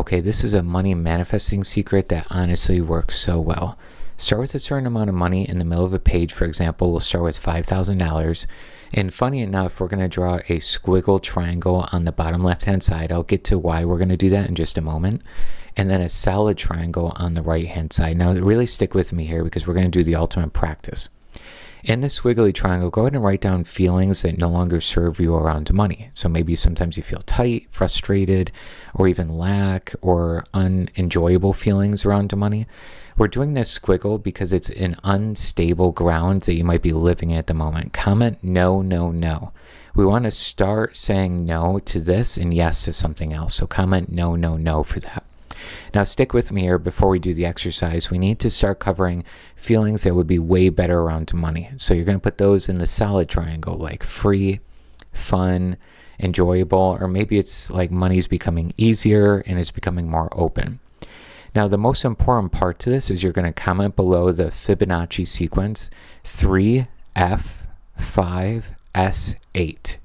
okay, this is a money manifesting secret that honestly works so well. Start with a certain amount of money in the middle of a page. For example, we'll start with $5,000. And funny enough, we're going to draw a squiggle triangle on the bottom left-hand side. I'll get to why we're going to do that in just a moment. And then a solid triangle on the right-hand side. Now, really stick with me here because we're going to do the ultimate practice. In the squiggly triangle, go ahead and write down feelings that no longer serve you around money. So maybe sometimes you feel tight, frustrated, or even lack or unenjoyable feelings around money. We're doing this squiggle because it's an unstable ground that you might be living in at the moment. Comment no, no, no. We want to start saying no to this and yes to something else. So comment no, no, no for that. Now stick with me here before we do the exercise. We need to start covering feelings that would be way better around money. So you're going to put those in the solid triangle, like free, fun, enjoyable, or maybe it's like money's becoming easier and it's becoming more open. Now, the most important part to this is you're going to comment below the Fibonacci sequence 3F5S8.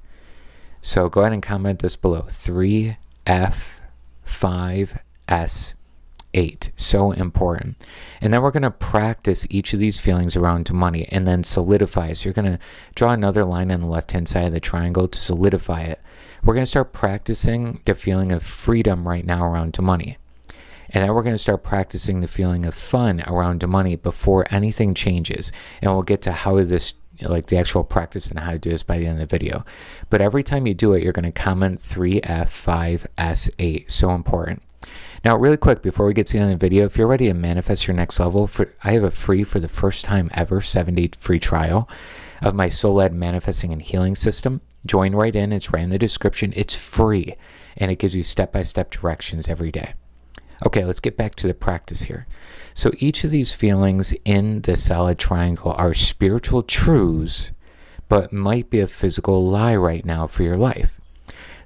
So go ahead and comment this below 3F5S8. So important. And then we're going to practice each of these feelings around money and then solidify. So you're going to draw another line on the left-hand side of the triangle to solidify it. We're going to start practicing the feeling of freedom right now around money. And then we're going to start practicing the feeling of fun around money before anything changes. And we'll get to how this, like the actual practice and how to do this by the end of the video. But every time you do it, you're going to comment 3F5S8. So important. Now, really quick, before we get to the end of the video, if you're ready to manifest your next level, I have a free, for the first time ever, 7-day free trial of my soul-led manifesting and healing system. Join right in. It's right in the description. It's free. And it gives you step-by-step directions every day. Okay, let's get back to the practice here. So each of these feelings in the solid triangle are spiritual truths, but might be a physical lie right now for your life.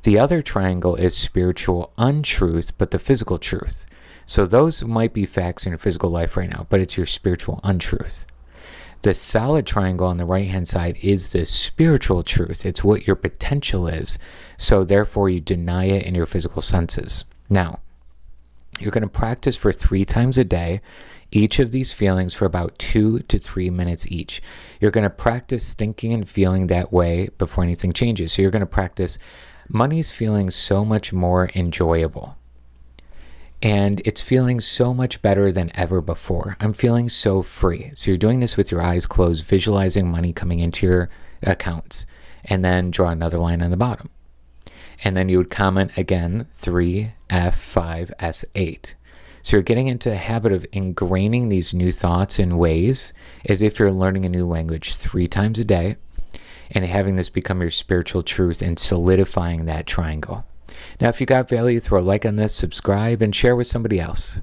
The other triangle is spiritual untruth, but the physical truth. So those might be facts in your physical life right now, but it's your spiritual untruth. The solid triangle on the right-hand side is the spiritual truth. It's what your potential is. So therefore, you deny it in your physical senses. Now, you're going to practice for 3 times a day, each of these feelings for about 2 to 3 minutes each. You're going to practice thinking and feeling that way before anything changes. So you're going to practice, money's feeling so much more enjoyable. And it's feeling so much better than ever before. I'm feeling so free. So you're doing this with your eyes closed, visualizing money coming into your accounts, and then draw another line on the bottom. And then you would comment again, 3F5S8. So you're getting into the habit of ingraining these new thoughts and ways as if you're learning a new language 3 times a day and having this become your spiritual truth and solidifying that triangle. Now, if you got value, throw a like on this, subscribe, and share with somebody else.